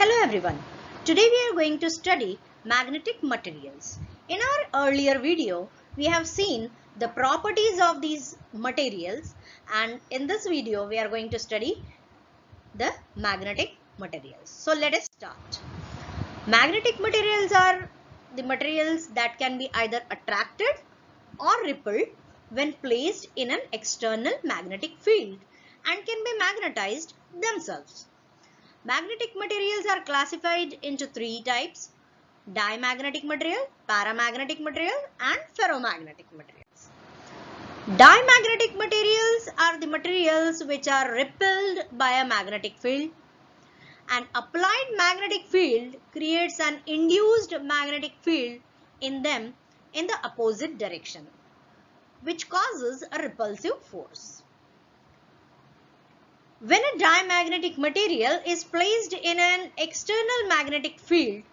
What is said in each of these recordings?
Hello everyone. Today we are going to study magnetic materials. In our earlier video, we have seen the properties of these materials, and in this video we are going to study the magnetic materials. So let us start. Magnetic materials are the materials that can be either attracted or repelled when placed in an external magnetic field and can be magnetized themselves. Magnetic materials are classified into three types: diamagnetic material, paramagnetic material, and ferromagnetic materials. Diamagnetic materials are the materials which are repelled by a magnetic field. An applied magnetic field creates an induced magnetic field in them in the opposite direction, which causes a repulsive force. When a diamagnetic material is placed in an external magnetic field,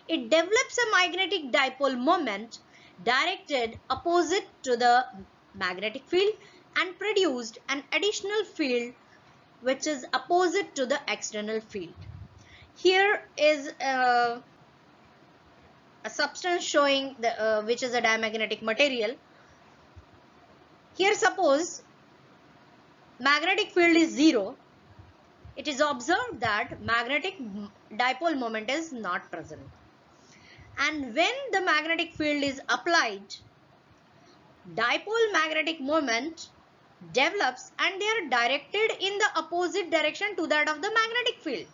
it develops a magnetic dipole moment directed opposite to the magnetic field and produced an additional field which is opposite to the external field. Here is a substance showing which is a diamagnetic material. Here suppose magnetic field is 0. It is observed that magnetic dipole moment is not present. And when the magnetic field is applied, dipole magnetic moment develops and they are directed in the opposite direction to that of the magnetic field.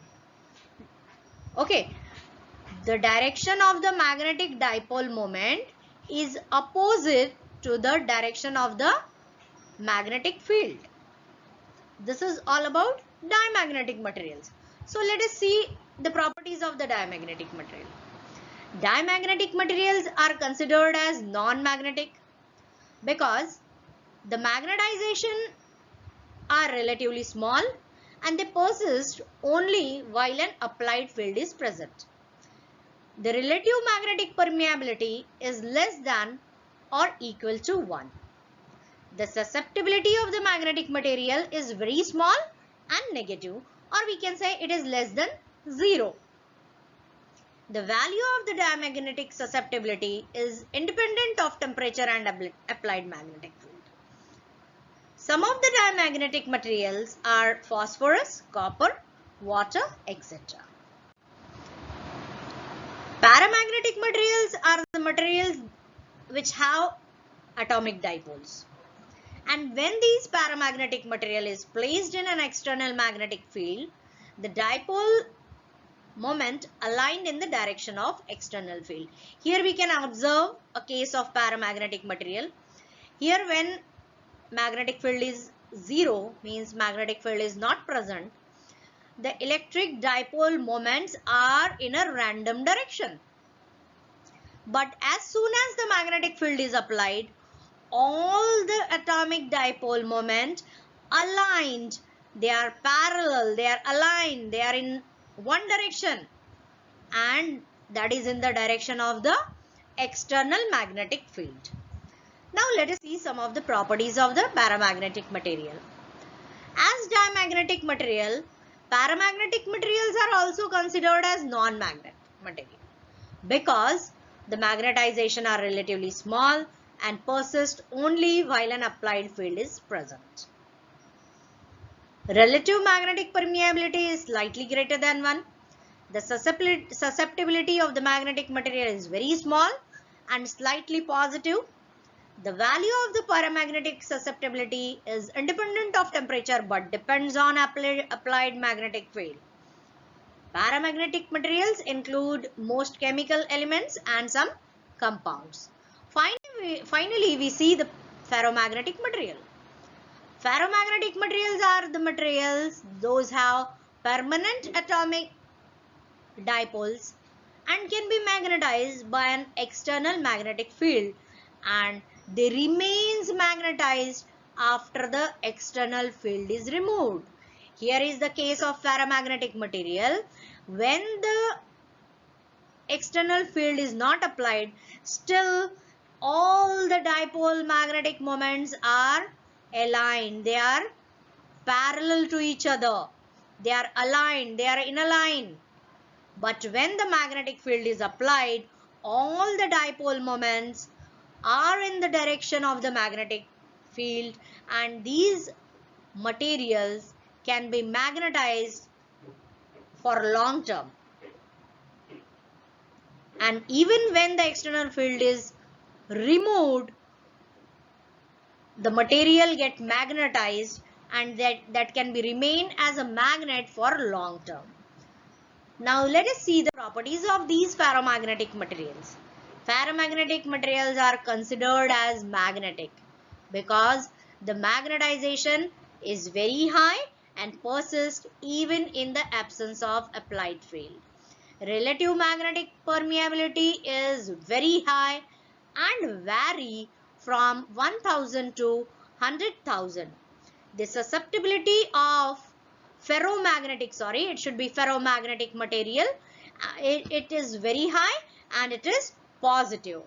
Okay, the direction of the magnetic dipole moment is opposite to the direction of the magnetic field. This is all about diamagnetic materials. So let us see the properties of the diamagnetic material. Diamagnetic materials are considered as non-magnetic because the magnetization are relatively small and they persist only while an applied field is present. The relative magnetic permeability is less than or equal to 1. The susceptibility of the magnetic material is very small and negative, or we can say it is less than 0. The value of the diamagnetic susceptibility is independent of temperature and applied magnetic field. Some of the diamagnetic materials are phosphorus, copper, water, etc. Paramagnetic materials are the materials which have atomic dipoles. And when these paramagnetic material is placed in an external magnetic field, the dipole moment aligned in the direction of external field. Here we can observe a case of paramagnetic material. Here when magnetic field is 0, means magnetic field is not present, the electric dipole moments are in a random direction. But as soon as the magnetic field is applied, all the atomic dipole moment aligned, they are parallel, they are aligned, they are in one direction, and that is in the direction of the external magnetic field. Now let us see some of the properties of the paramagnetic material. As diamagnetic material, paramagnetic materials are also considered as non-magnetic material because the magnetization are relatively small and persist only while an applied field is present. Relative magnetic permeability is slightly greater than 1. The susceptibility of the magnetic material is very small and slightly positive. The value of the paramagnetic susceptibility is independent of temperature but depends on applied magnetic field. Paramagnetic materials include most chemical elements and some compounds. Finally, we see the ferromagnetic material. Ferromagnetic materials are the materials those have permanent atomic dipoles and can be magnetized by an external magnetic field, and they remains magnetized after the external field is removed. Here is the case of ferromagnetic material. When the external field is not applied, still all the dipole magnetic moments are aligned. They are parallel to each other. They are aligned. They are in a line. But when the magnetic field is applied, all the dipole moments are in the direction of the magnetic field, and these materials can be magnetized for long term. And even when the external field is removed, the material get magnetized, and that can be remain as a magnet for long term. Now let us see the properties of these ferromagnetic materials. Ferromagnetic materials are considered as magnetic because the magnetization is very high and persists even in the absence of applied field. Relative magnetic permeability is very high and vary from 1000 to 100,000. The susceptibility of ferromagnetic material, it is very high and it is positive.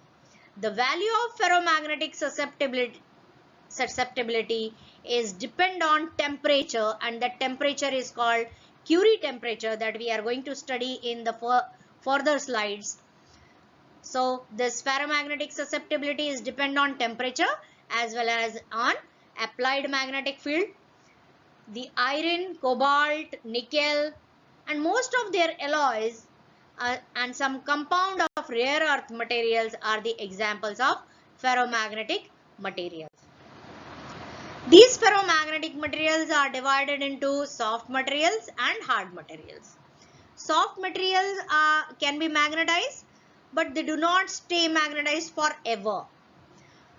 The value of ferromagnetic susceptibility is depend on temperature, and that temperature is called Curie temperature, that we are going to study in the further slides. So this ferromagnetic susceptibility is depend on temperature as well as on applied magnetic field. The iron, cobalt, nickel and most of their alloys and some compound of rare earth materials are the examples of ferromagnetic materials. These ferromagnetic materials are divided into soft materials and hard materials. Soft materials can be magnetized, but they do not stay magnetized forever.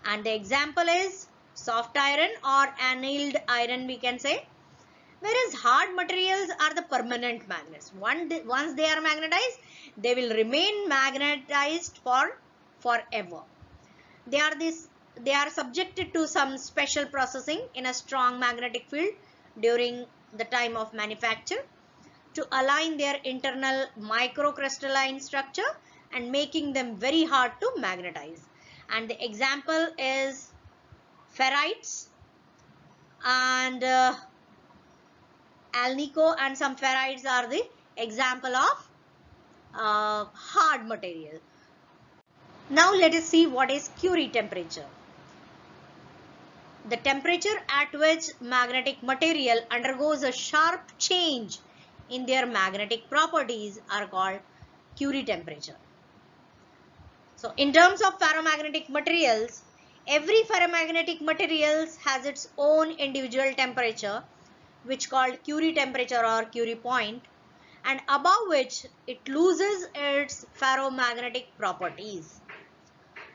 And the example is soft iron or annealed iron, we can say. Whereas hard materials are the permanent magnets. Once they are magnetized, they will remain magnetized forever. They are subjected to some special processing in a strong magnetic field during the time of manufacture to align their internal microcrystalline structure and making them very hard to magnetize. And the example is ferrites and alnico and some ferrites are the example of hard material. Now let us see what is Curie temperature. The temperature at which magnetic material undergoes a sharp change in their magnetic properties are called Curie temperature. So in terms of ferromagnetic materials, every ferromagnetic materials has its own individual temperature, which called Curie temperature or Curie point, and above which it loses its ferromagnetic properties.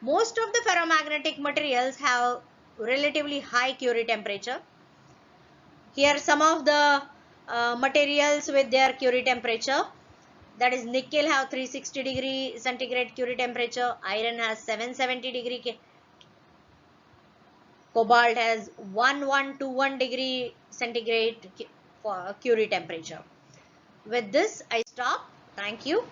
Most of the ferromagnetic materials have relatively high Curie temperature. Here some of the materials with their Curie temperature, that is nickel have 360 degree centigrade Curie temperature, iron has 770 degree, cobalt has 1121 degree centigrade Curie temperature. With this I stop. Thank you.